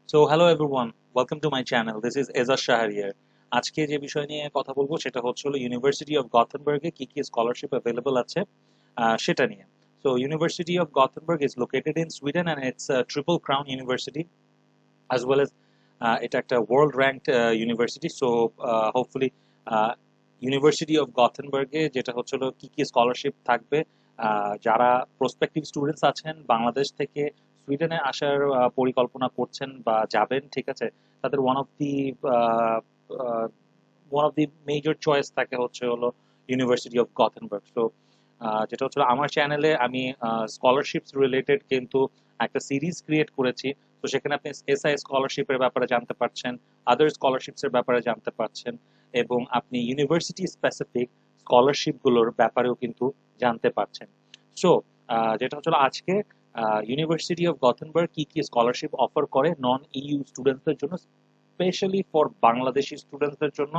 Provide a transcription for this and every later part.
So hello everyone, welcome to my channel. This is Azas Shahrier. আজকে যে বিষয় নিয়ে কথা বলবো সেটা হচ্ছে হলো ইউনিভার্সিটি অফ গথেনবার্গে কি কি স্কলারশিপ অ্যাভেলেবল আছে সেটা নিয়ে। So University of Gothenburg is located in Sweden and it's a triple crown university as well as এটা একটা world ranked university. So hopefully University of Gothenburg এ যেটা হচ্ছে হলো কি কি স্কলারশিপ থাকবে, যারা প্রসপেক্টিভ স্টুডেন্টস আছেন বাংলাদেশ থেকে সুইডেনে আসার পরিকল্পনা করছেন বা যাবেন, ঠিক আছে, তাদের one of the major choice থাকে হচ্ছে হলো ইউনিভার্সিটি অফ গথেনবার্গ। সো যেটা হচ্ছে আমার চ্যানেলে আমি স্কলারশিপস রিলেটেড কিন্তু একটা সিরিজ ক্রিয়েট করেছি। তো সেখানে আপনি এসআই স্কলারশিপের ব্যাপারে জানতে পারছেন, আদার স্কলারশিপসের ব্যাপারে জানতে পারছেন, এবং আপনি ইউনিভার্সিটি স্পেসিফিক স্কলারশিপগুলোর ব্যাপারেও কিন্তু জানতে পারছেন। সো যেটা হচ্ছে আজকে ইউনিভার্সিটি অফ গথেনবার্গ কি কি স্কলারশিপ অফার করে নন ইউ স্টুডেন্টসদের জন্য, স্পেশালি ফর বাংলাদেশি স্টুডেন্টসদের জন্য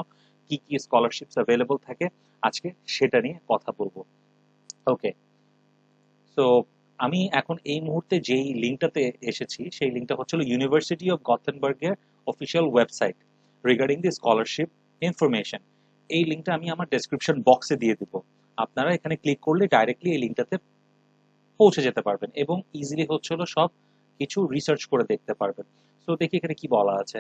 কি কি স্কলারশিপস অ্যাভেলেবল থাকে, আজকে সেটা নিয়ে কথা বলবো। ওকে, সো আমি এখন এই মুহূর্তে যেই লিঙ্কটাতে এসেছি সেই লিঙ্কটা হচ্ছিল ইউনিভার্সিটি অফ গথেনবার্গের official website regarding the scholarship information. এই লিঙ্কটা আমি আমার ডেসক্রিপশন বক্সে দিয়ে দিব। আপনারা এখানে ক্লিক করলে ডাইরেক্টলি এই লিঙ্কটাতে পৌঁছে যেতে পারবেন এবং ইজিলি হচ্ছিল সব কিছু রিসার্চ করে দেখতে পারবেন। সো দেখি এখানে কি বলা আছে।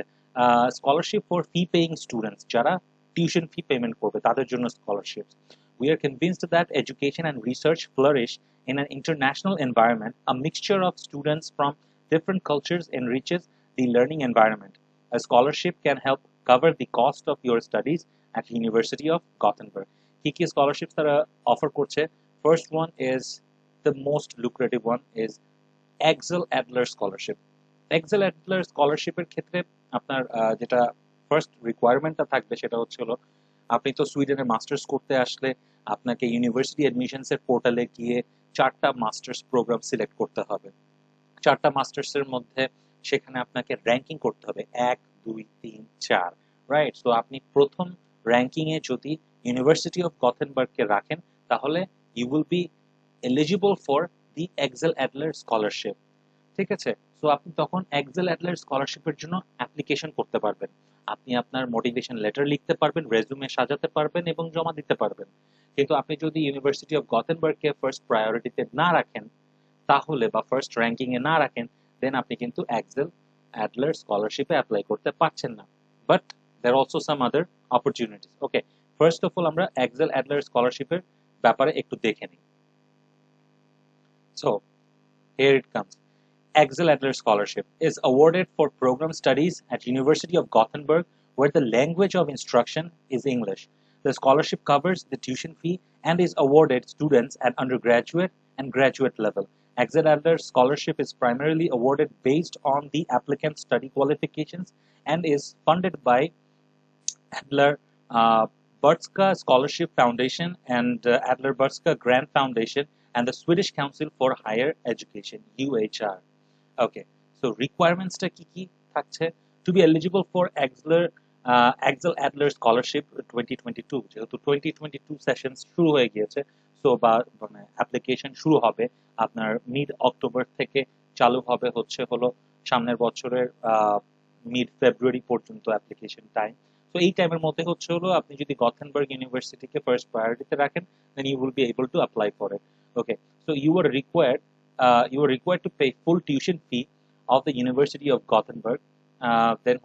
Scholarship for fee paying students, যারা টিউশন ফি পেমেন্ট করবে তাদের জন্য scholarship. We are convinced that education and research flourish in an international environment. A mixture of students from different cultures enriches the learning environment. A scholarship can help cover the cost of your studies at University of Gothenburg. কি কি scholarships তারা offer করছে? First one is the most lucrative one is Axel Adler scholarship. Axel Adler scholarship এর ক্ষেত্রে আপনার যেটা first রিকোয়ারমেন্টটা থাকবে সেটা হচ্ছে হলো আপনি তো সুইডেনে মাস্টার্স করতে আসলে আপনাকে ইউনিভার্সিটি অ্যাডমিশনস এর পোর্টালে গিয়ে 4টা মাস্টার্স প্রোগ্রাম সিলেক্ট করতে হবে। 4টা মাস্টার্স এর মধ্যে সেখানে আপনাকে র্যাঙ্কিং করতে হবে 1 2 3 4, রাইট? সো আপনি প্রথম র্যাঙ্কিং এ যদি ইউনিভার্সিটি অফ গথেনবার্গকে রাখেন তাহলে you will be eligible for the Axel Adler scholarship, ঠিক আছে? সো আপনি তখন এক্সেল অ্যাডলার স্কলারশিপের জন্য অ্যাপ্লিকেশন করতে পারবেন। আপনি আপনার মোটিভেশন লেটার লিখতে পারবেন, রেজুমে সাজাতে পারবেন এবং জমা দিতে পারবেন। কিন্তু আপনি যদি ইউনিভার্সিটি অফ গথেনবার্গকে ফার্স্ট প্রায়োরিটিতে না রাখেন তাহলে বা ফার্স্ট র্যাঙ্কিং এ না রাখেন, দেন আপনি কিন্তু এক্সেল অ্যাডলার স্কলারশিপে অ্যাপ্লাই করতে পারছেন না। But there also some other opportunities. Okay, first of all আমরা এক্সেল অ্যাডলার স্কলারশিপের ব্যাপারে একটু দেখে নিই। So here it comes. Axel Adler Scholarship is awarded for program studies at University of Gothenburg where the language of instruction is English. The scholarship covers the tuition fee and is awarded students at undergraduate and graduate level. Axel Adler Scholarship is primarily awarded based on the applicant's study qualifications and is funded by Adler Bertska Scholarship Foundation and Adler Bertska Grant Foundation and the Swedish Council for Higher Education, UHR. Okay, so requirements-টা কি কি থাকছে? To be eligible for Axel Adler Scholarship 2022, যেহেতু 2022 session শুরু হয়ে গিয়েছে, so বা মানে application শুরু হবে আপনার মিড অক্টোবর থেকে, চালু হবে হচ্ছে হলো সামনের বছরের মিড ফেব্রুয়ারি পর্যন্ত অ্যাপ্লিকেশন টাইম। তো এই টাইমের মধ্যে হচ্ছে হলো আপনি যদি গথেনবার্গ ইউনিভার্সিটিকে ফার্স্ট প্রায়োরিটিতে রাখেন, then you will be able to apply for it. Okay, so you are required to pay full tuition fee of the University of Gothenburg. Then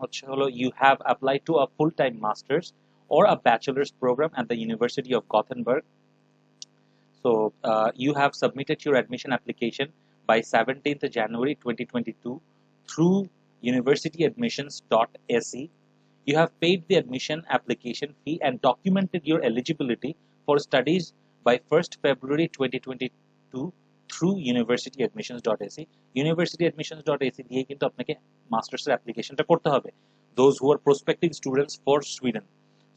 you have applied to a full-time master's or a bachelor's program at the University of Gothenburg. So you have submitted your admission application by 17th January 2022 through universityadmissions.se. You have paid the admission application fee and documented your eligibility for studies by 1st February 2022 through universityadmissions.se. universityadmissions.se দিয়ে কিন্তু আপনাকে মাস্টার্সের অ্যাপ্লিকেশনটা করতে হবে। Those who are prospective students for Sweden,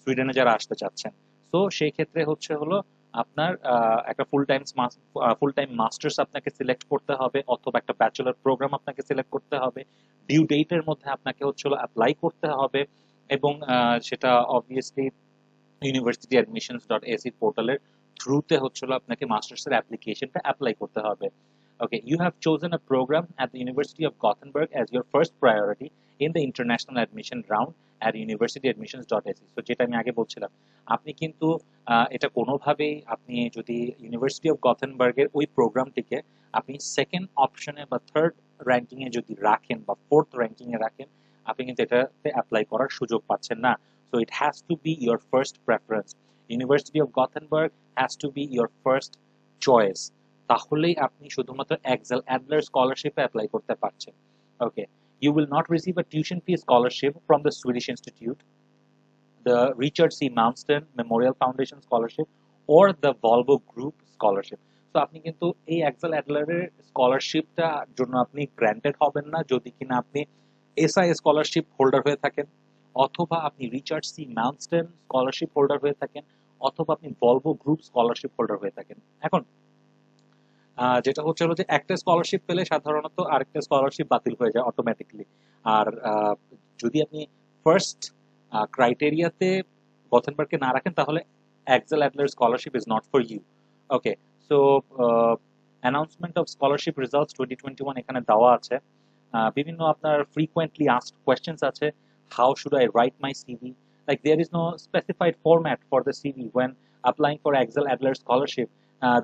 সুইডেনে যারা আসতে চাচ্ছেন, তো সেই ক্ষেত্রে হলো আপনার একটা ফুল টাইম মাস্টার্স আপনাকে সিলেক্ট করতে হবে অথবা একটা ব্যাচেলর প্রোগ্রাম আপনাকে সিলেক্ট করতে হবে। ডিউ ডেটের মধ্যে আপনাকে হলো অ্যাপ্লাই করতে হবে এবং সেটা obviously university admissions dot AC পোর্টালের থ্রুতে আপনাকে মাস্টার্সের অ্যাপ্লিকেশনটা অ্যাপ্লাই করতে হবে। Okay, you have chosen a program at the University of Gothenburg as your first priority in the international admission round at universityadmissions.se. So যেটা আমি আগে বলছিলাম, আপনি কিন্তু এটা কোনোভাবেই আপনি যদি ইউনিভার্সিটি অফ গথেনবার্গের ওই প্রোগ্রামটিকে আপনি সেকেন্ড অপশনে বা থার্ড র্যাঙ্কিং এ যদি রাখেন বা ফোর্থ র্যাঙ্কিং এ রাখেন, আপনি কিন্তু এটাতে অ্যাপ্লাই করার সুযোগ পাচ্ছেন না। So it has to B your first preference. University of Gothenburg has to B your first choice. তাহলেই আপনি শুধুমাত্র এক্সেল অ্যাডলার স্কলারশিপে অ্যাপ্লাই করতে পারছেন। ওকে, you will not receive a tuition fee scholarship from the Swedish Institute, the Richard C. Malmsten Memorial Foundation Scholarship, or the Volvo Group Scholarship. তো আপনি কিন্তু এই Excel অ্যাডলারের স্কলারশিপটা জন্য আপনি গ্র্যান্টেড হবেন না যদি কিনা আপনি এসআই স্কলারশিপ হোল্ডার হয়ে থাকেন, অথবা আপনি রিচার্ড সি ম্যালমস্টেন স্কলারশিপ হোল্ডার হয়ে থাকেন, অথবা আপনি ভলভো গ্রুপ স্কলারশিপ হোল্ডার হয়ে থাকেন। এখন যেটা হচ্ছে হলো যে একটা স্কলারশিপ পেলে সাধারণত আরেকটা স্কলারশিপ বাতিল হয়ে যায় অটোমেটিকলি। আর যদি আপনি ফার্স্ট ক্রাইটেরিয়াতে গথেনবার্গকে না রাখেন তাহলে Axel Adler scholarship is not for you. Okay, so announcement of scholarship results 2021 এখানে দেওয়া আছে। বিভিন্ন আপনার ফ্রিকোয়েন্টলি আস্কড কোয়েশ্চেন্স আছে। How should I write my CV? Like there is no specified format for the CV when applying for Axel Adler scholarship.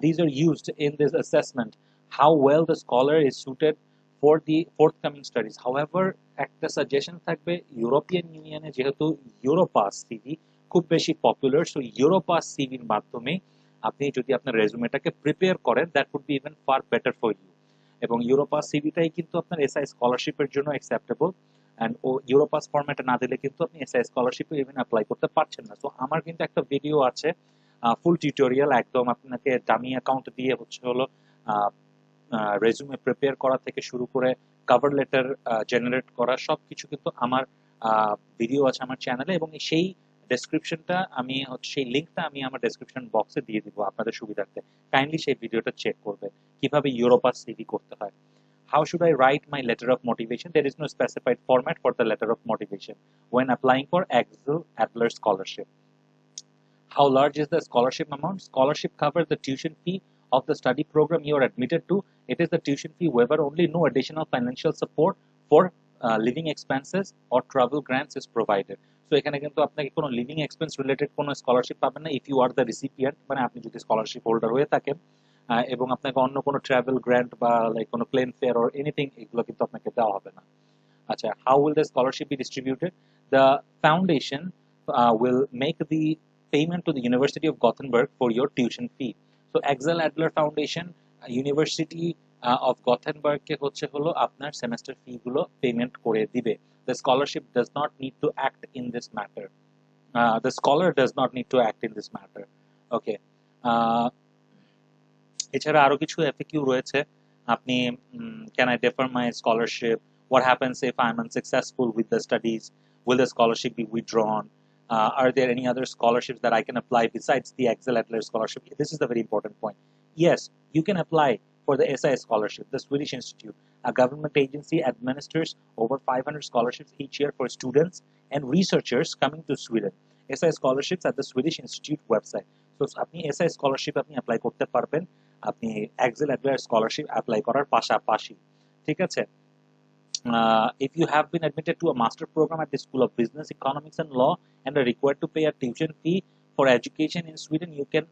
These are used in this assessment, how well the scholar is suited for the forthcoming studies. However, একটা suggestion থাকবে, European ইউনিয়নে যেহেতু Europass CV খুব বেশি popular, so Europass সিভির মাধ্যমে আপনি যদি আপনার রেজুমেটাকে প্রিপেয়ার করেন, that would be even far better for you. এবং ইউরোপাস সিভিটাই কিন্তু আপনার এসআই স্কলারশিপের জন্য অ্যাকসেপ্টেবল, অ্যান্ড ও ইউরোপাস ফরম্যাটে না দিলে কিন্তু আপনি এসআই স্কলারশিপে ইভেন অ্যাপ্লাই করতে পারছেন না। সো আমার কিন্তু একটা ভিডিও আছে, ফুল টিউটোরিয়াল, একদম আপনাকে ডামি অ্যাকাউন্ট দিয়ে হচ্ছে হলো রেজুমে প্রিপেয়ার করা থেকে শুরু করে কভার লেটার জেনারেট করা সবকিছু কিন্তু আমার ভিডিও আছে আমার চ্যানেলে, এবং সেই ডেসক্রিপশনটা আমি সেই লিঙ্কটা আমি আমার ডেসক্রিপশন বক্সে দিয়ে দিব আপনাদের সুবিধার্থে। কাইন্ডলি সেই ভিডিওটা চেক করবে কিভাবে ইউরোপাস সিভি করতে হয়। How should I write my letter of motivation? There is no specified format for the letter of motivation when applying for Axel Adler scholarship. How large is the scholarship amount? Scholarship covers the tuition fee of the study program you are admitted to. It is the tuition fee waiver only. No additional financial support for living expenses or travel grants is provided. So এখানে কিন্তু আপনাকে কোনো living expense related কোনো scholarship পাবেন না if you are the recipient, মানে আপনি যদি স্কলারশিপ হোল্ডার হয়ে থাকেন, এবং আপনাকে অন্য কোনো ট্রাভেল গ্র্যান্ট বা লাইক কোনো প্লেন ফেয়ার অর এনিথিং এগুলো কিন্তু আপনাকে দেওয়া হবে না। আচ্ছা, how will the scholarship be distributed? The foundation will make the payment to the University of Gothenburg for your tuition fee. So Axel Adler Foundation University of Gothenburg কে হচ্ছে হলো আপনার সেমেস্টার ফি গুলো পেমেন্ট করে দিবে। The scholarship does not need to act in this matter. The scholar does not need to act in this matter. Okay. এছাড়া আরো কিছু FAQ রয়েছে। আপনি can I defer my scholarship? What happens if I'm unsuccessful with the studies? Will the scholarship be withdrawn? Are there any other scholarships that I can apply besides the Axel Adler scholarship? This is the very important point. Yes, you can apply for the SI scholarship. The Swedish Institute, a government agency, administers over 500 scholarships each year for students and researchers coming to Sweden. SI scholarships at the Swedish Institute website. So আপনি SI scholarship আপনি apply করতে পারবেন আপনি Axel Adler scholarship apply করার পাশাপাশি। ঠিক আছে? If you have been admitted to a master program at the School of Business, Economics and Law and are required to pay a tuition fee for education in Sweden, you can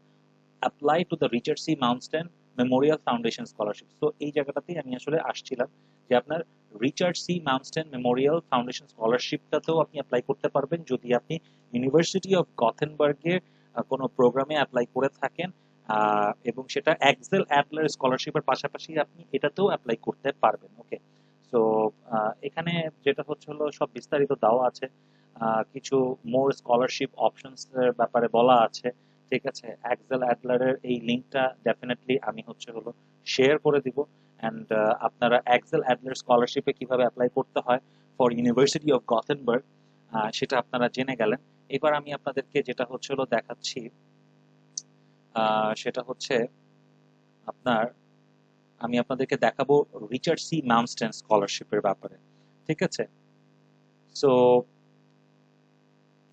apply to the Richard C. Malmsten Memorial Foundation Scholarship. So এই জায়গাটাতেই আমি আসলে আসছিলাম যে আপনার Richard C ম্যালমস্টেন Memorial foundation স্কলারশিপটাতেও আপনি apply করতে পারবেন যদি আপনি ইউনিভার্সিটি অফ গথেনবার্গের কোনো প্রোগ্রামে অ্যাপ্লাই করে থাকেন, এবং সেটা এক্সেল অ্যাডলার স্কলারশিপের পাশাপাশি আপনি এটাতেও অ্যাপ্লাই করতে পারবেন। ওকে, সো এখানে যেটা হচ্ছে হলো সব বিস্তারিত দেওয়া আছে, কিছু মোর স্কলারশিপ অপশনস এর ব্যাপারে বলা আছে। ঠিক আছে, এক্সেল অ্যাডলারের এই লিঙ্কটা ডেফিনেটলি আমি হচ্ছে হলো শেয়ার করে দিব, অ্যান্ড আপনারা এক্সেল অ্যাডলার স্কলারশিপে কিভাবে অ্যাপ্লাই করতে হয় ফর ইউনিভার্সিটি অফ গথেনবার্গ সেটা আপনারা জেনে গেলেন। এবার আমি আপনাদেরকে যেটা হচ্ছে হলো দেখাচ্ছি সেটা হচ্ছে আপনার আমি আপনাদেরকে দেখাবো রিচার্ড সি ম্যালমস্টেন স্কলারশিপের ব্যাপারে। ঠিক আছে, সো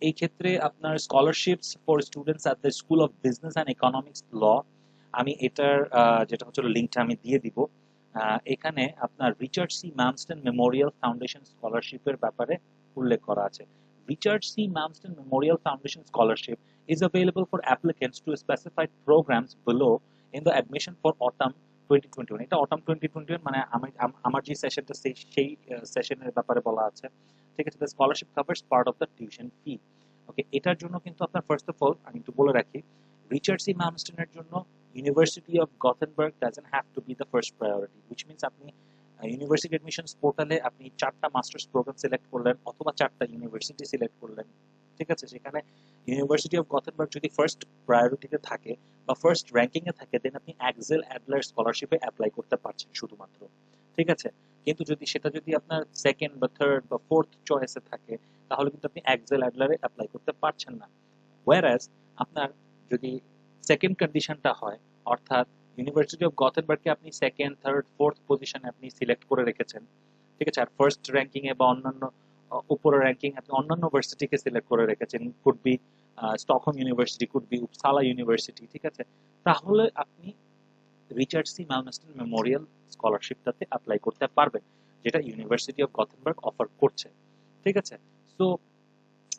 এই ক্ষেত্রে আপনার scholarships for students at the school of business and economics law, আমি এটার যেটা হচ্ছে লিঙ্কটা আমি দিয়ে দিব। এখানে আপনার Richard C Malmsten memorial foundation স্কলারশিপের ব্যাপারে উল্লেখ করা আছে। Richard C Malmsten memorial foundation scholarship is available for applicants to specified programs below in the admission for autumn 2021। এটা autumn 2021 মানে আমার যে সেশনটা সেই সেশনের ব্যাপারে বলা আছে, ঠিক আছে। the scholarship covers part of the tuition fee। ওকে, এটার জন্য কিন্তু আপনার ফার্স্ট অফ অল আমি একটু বলে রাখি, রিচার্ড সি ম্যামস্টনের জন্য university of Gothenburg doesn't have to B the first priority, which means আপনি ইউনিভার্সিটি অ্যাডমিশনস পোর্টালে আপনি 4টা মাস্টার্স প্রোগ্রাম সিলেক্ট করলেন অথবা 4টা ইউনিভার্সিটি সিলেক্ট করলেন, ঠিক আছে। সেখানে ইউনিভার্সিটি অফ গথেনবার্গ যদি ফার্স্ট প্রায়োরিটিতে থাকে বা ফার্স্ট র্যাঙ্কিং এ থাকে, দেন আপনি অ্যাক্সেল অ্যাডলার স্কলারশিপে অ্যাপ্লাই করতে পারছেন শুধুমাত্র, ঠিক আছে। কিন্তু যদি আপনার সেকেন্ড বা থার্ড বা ফোর্থ চয়েসে থাকে, তাহলে কিন্তু আপনি অ্যাক্সেল অ্যাডলারে অ্যাপ্লাই করতে পারছেন না। ওয়্যারএজ আপনার যদি সেকেন্ড কন্ডিশনটা হয়, অর্থাৎ ইউনিভার্সিটি অফ গথেনবার্গকে আপনি সেকেন্ড থার্ড ফোর্থ পজিশনে আপনি সিলেক্ট করে রেখেছেন, ঠিক আছে, আর ফার্স্ট র্যাঙ্কিং এ বা অন্যান্য উপরের র্যাঙ্কিং আপনি অন্যান্য ভার্সিটিকে সিলেক্ট করে রেখেছেন, could be Stockholm university, could be Uppsala university, ঠিক আছে, তাহলে আপনি রিচার্ড সি ম্যালমস্টন মেমোরিয়াল স্কলারশিপটাতে অ্যাপ্লাই করতে পারবেন, যেটা ইউনিভার্সিটি অফ গথেনবার্গ অফার করছে, ঠিক আছে। সো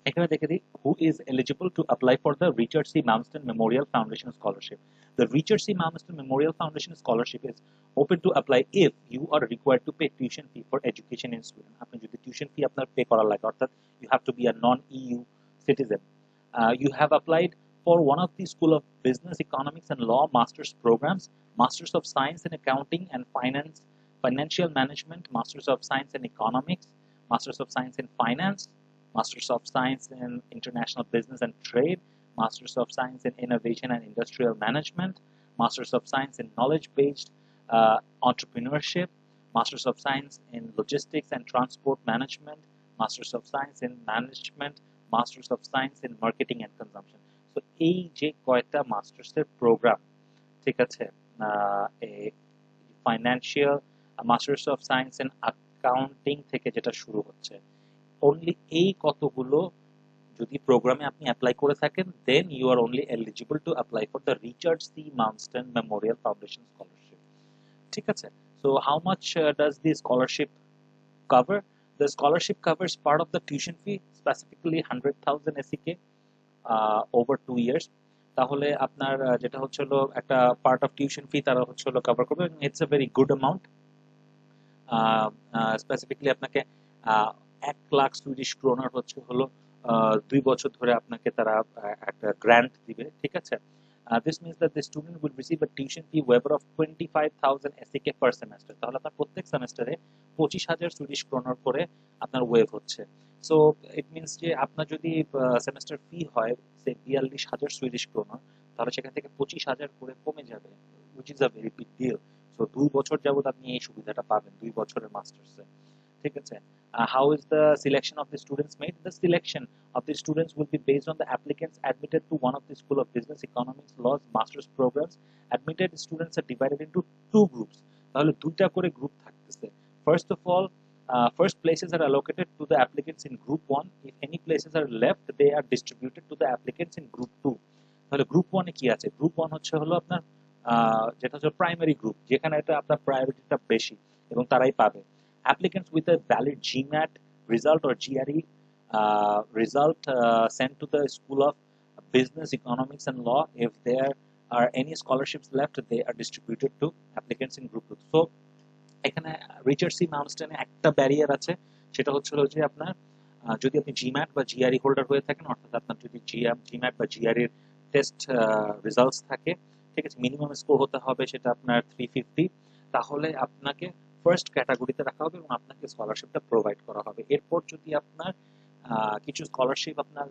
এখানে দেখে দিই who is eligible to apply for the Richard C. Malmsten Memorial Foundation Scholarship. The Richard C. Malmsten Memorial Foundation Scholarship is open to apply if you are required to pay tuition fee for education in Sweden. আপনি যদি tuition fee আপনার pay করা লাগে, অর্থাৎ you have to be a non-EU citizen. You have applied for one of the School of Business, Economics and Law Masters programs, Masters of Science in Accounting and Finance, Financial Management, Masters of Science in Economics, Masters of Science in Finance, Masters of Science in International Business and Trade, Masters of Science in Innovation and Industrial Management, Masters of Science in Knowledge-Based Entrepreneurship, Masters of Science in Logistics and Transport Management, Masters of Science in Management, Masters of Science in Marketing and Consumption. So এই যে কয়টা মাস্টার্সের programme, ঠিক আছে, financial masters of science in accounting থেকে যেটা শুরু হচ্ছে, only এই কতগুলো যদি প্রোগ্রামে আপনি অ্যাপ্লাই করে থাকেন, then you are only eligible to apply for the Richard C. Malmsten Memorial Foundation Scholarship, ঠিক আছে। So how much does the scholarship cover? The scholarship covers part of the tuition fee, specifically 100,000 SEK over 2 years। তাহলে আপনার যেটা হচ্ছে হলো একটা part of tuition fee তারা হচ্ছে হলো কভার করবে, it's a very good amount. Specifically আপনাকে 1,00,000 সুইডিশ ক্রোনার হচ্ছে হলো 2 বছর ধরে আপনাকে তারা একটা গ্র্যান্ট দিবে, ঠিক আছে। This means that the student will receive a tuition fee waiver of 25,000 SEK per semester। তাহলে আপনার প্রত্যেক সেমেস্টারে 25,000 সুইডিশ ক্রোনার করে আপনার ওয়েভ হচ্ছে। সো ইট মিনস যে আপনার যদি সেমেস্টার ফি হয় সে 42,000 সুইডিশ ক্রোনার, তাহলে সেখান থেকে 25,000 করে কমে যাবে, which is a very big deal। So 2 বছর যাবত আপনি এই সুবিধাটা পাবেন 2 বছরের মাস্টার্সে, ঠিক আছে। How is the selection of the students made? The selection of the students will be based on the applicants admitted to one of the School of Business, Economics, Laws, Master's programs. Admitted students are divided into 2 groups. তাহলে দুইটা করে group থাকতেছে। First of all, first places are allocated to the applicants in group 1. If any places are left, they are distributed to the applicants in group 2. তাহলে group 1 এ কি আছে? Group 1 হচ্ছে হলো আপনার যেটা হচ্ছে প্রাইমারি গ্রুপ, যেখানে এটা আপনার প্রায়োরিটিটা বেশি এবং তারাই পাবে। Applicants with a valid GMAT result or GRE result sent to the School of Business, Economics and Law. If there are any scholarships left, they are distributed to applicants in group 2. So এখানে Richard C ম্যালমস্টনে একটা barrier আছে, সেটা হচ্ছে যে আপনার যদি আপনি GMAT বা জিআরই হোল্ডার হয়ে থাকেন, অর্থাৎ আপনার যদি জিম্যাট বা জিআরইর টেস্ট রেজাল্টস থাকে, ঠিক আছে, মিনিমাম স্কোর হতে হবে সেটা আপনার 350, তাহলে আপনাকে ফার্স্ট ক্যাটাগরিতে রাখা হবে এবং আপনাকে স্কলারশিপটা প্রোভাইড করা হবে। এরপর যদি আপনার কিছু স্কলারশিপ আপনার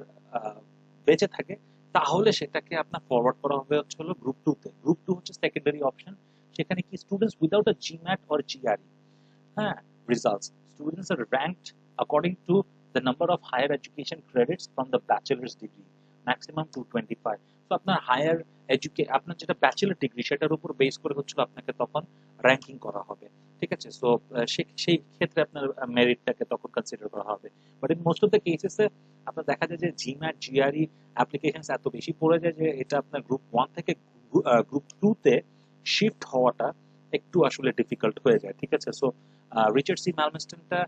বেঁচে থাকে, তাহলে সেটাকে আপনার ফরওয়ার্ড করা হবে হচ্ছে হলো গ্রুপ 2-তে। গ্রুপ 2 হচ্ছে সেকেন্ডারি অপশন, সেখানে কি students without a GMAT or GRE results, students are ranked according to the number of higher education credits from the bachelor's degree, maximum 225। তো আপনার হায়ার আপনার যেটা ব্যাচেলর ডিগ্রি সেটার উপর বেস করে হচ্ছে আপনাকে তখন র্যাঙ্কিং করা হবে, ঠিক আছে। সো সেই ক্ষেত্রে আপনার মেরিটটাকে তখন কনসিডার করা হবে। But in most of the কেসেসে আপনার দেখা যায় যে জিম্যাট জিআরই অ্যাপ্লিকেশনস এত বেশি পড়ে যায় যে এটা আপনার গ্রুপ 1 থেকে গ্রুপ 2-তে শিফট হওয়াটা একটু আসলে ডিফিকাল্ট হয়ে যায়, ঠিক আছে? সো রিচার্ড সি ম্যালমেস্টনটা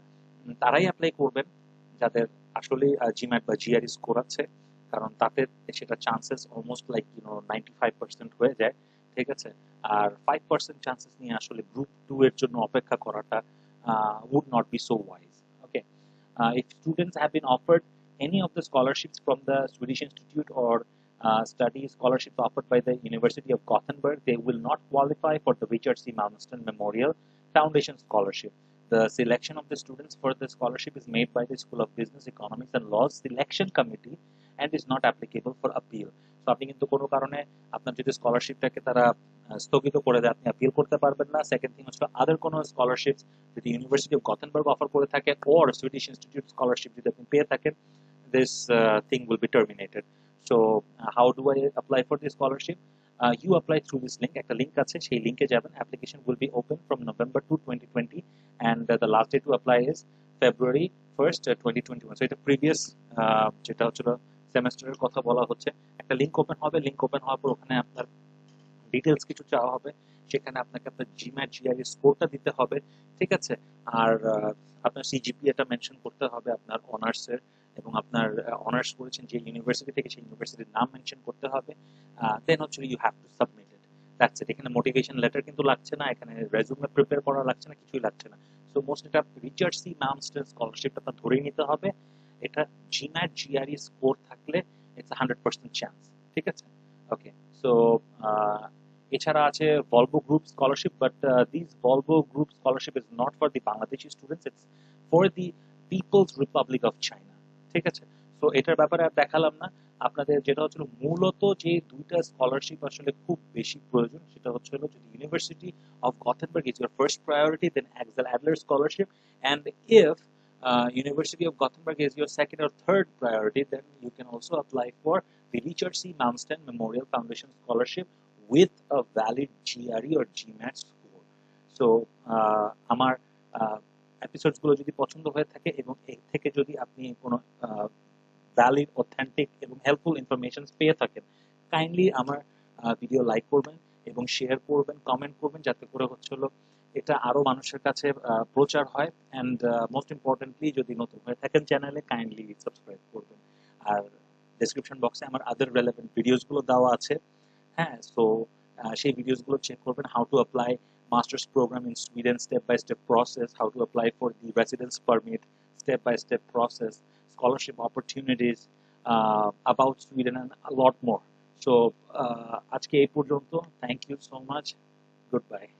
তারাই অ্যাপ্লাই করবেন যাদের আসলে জিম্যাট বা জিআরই স্কোর আছে, কারণ তাতে সেটা চান্সেস অলমোস্ট লাইক 95% হয়ে যায়, ঠিক আছে? আর 5% চান্সেস নিয়ে আসলে গ্রুপ 2 এর জন্য অপেক্ষা করাটা would not be so wise. Okay. If students have been offered any of the scholarships from the Swedish Institute or study scholarships offered by the University of Gothenburg, they will not qualify for the Richard C. Malmsten Memorial Foundation Scholarship. The selection of the students for the scholarship is made by the School of Business, Economics and Laws Selection Committee and is not applicable for appeal. So আপনি কিন্তু কোনো কারণে আপনার যদি স্কলারশিপটাকে তারা স্থগিত করে দেয়, আপনি আপিল করতে পারবেন না। সেকেন্ড থিং হচ্ছে আদার কোনো স্কলারশিপ যদি ইউনিভার্সিটি অফ গথেনবার্গ অফার করে থাকে অর সুইডিশ ইনস্টিটিউট স্কলারশিপ যদি আপনি পেয়ে থাকেন, this thing will be terminated. So how do I apply for this scholarship? You apply through this link. একটা লিঙ্ক আছে, সেই লিঙ্কে যাবেন। Application will be open from November 2, 2020 and the last day to apply is February 1st, 2021. So এটা previous যেটা হচ্ছিল সেমেস্টারের কথা বলা হচ্ছে। একটা লিঙ্ক ওপেন হবে, লিঙ্ক ওপেন হওয়ার পর ওখানে আপনার ডিটেলস কিছু চাওয়া হবে, সেখানে আপনাকে আপনার জিম্যাট জিআরই স্কোরটা দিতে হবে, ঠিক আছে? আর আপনার সিজিপিএটা মেনশন করতে হবে আপনার অনার্সের, এবং আপনার অনার্স করেছেন যে ইউনিভার্সিটি থেকে সেই ইউনিভার্সিটির নাম মেনশন করতে হবে। দেন হচ্ছে you have to submit it, that's it. এখানে মোটিভেশন লেটার কিন্তু লাগছে না, এখানে রেজুমে প্রিপেয়ার করা লাগছে না, কিছুই লাগছে না। সো মোস্ট এটা রিচার্ড সি ম্যালমস্টেন স্কলারশিপটা আপনার ধরেই নিতে হবে। এটা জিম্যাট জিআরই স্কোর থাকলে ইটস 100% চান্স, ঠিক আছে? ওকে, সো এছাড়া আছে Volvo group scholarship, but this Volvo group scholarship is not for the Bangladeshi students, it's for the People's Republic of China, ঠিক আছে? সো এটার ব্যাপারে আর দেখালাম না। আপনাদের যেটা হচ্ছিল মূলত যে দুইটা স্কলারশিপ আসলে খুব বেশি প্রয়োজন, সেটা হচ্ছিল যদি university of Gothenburg is your first priority, then Axel Adler scholarship, and if University of Gothenburg is your second or third priority, then you can also apply for the Richard C. Malmsten Memorial Foundation Scholarship with a valid GRE or GMAT score. So আমার episodes গুলো যদি পছন্দ হয়ে থাকে এবং এর থেকে যদি আপনি কোনো ভ্যালিড, অথেন্টিক এবং হেল্পফুল ইনফরমেশন পেয়ে থাকেন, কাইন্ডলি আমার ভিডিও লাইক করবেন এবং শেয়ার করবেন, কমেন্ট করবেন, যাতে করে হচ্ছিল এটা আরো মানুষের কাছে প্রচার হয়। অ্যান্ড মোস্ট ইম্পর্টেন্টলি যদি নতুন হয়ে থাকেন চ্যানেলে, কাইন্ডলি সাবস্ক্রাইব করবেন। আর ডেসক্রিপশন বক্সে আমার আদার রেলেভেন্ট ভিডিওসগুলো দেওয়া আছে, হ্যাঁ? সো সেই ভিডিওসগুলো চেক করবেন। How to apply masters program in Sweden, step by step process, how to apply for the residence permit, step by step process, scholarship opportunities, about Sweden and a lot more. So আজকে এই পর্যন্ত। Thank you so much. Goodbye.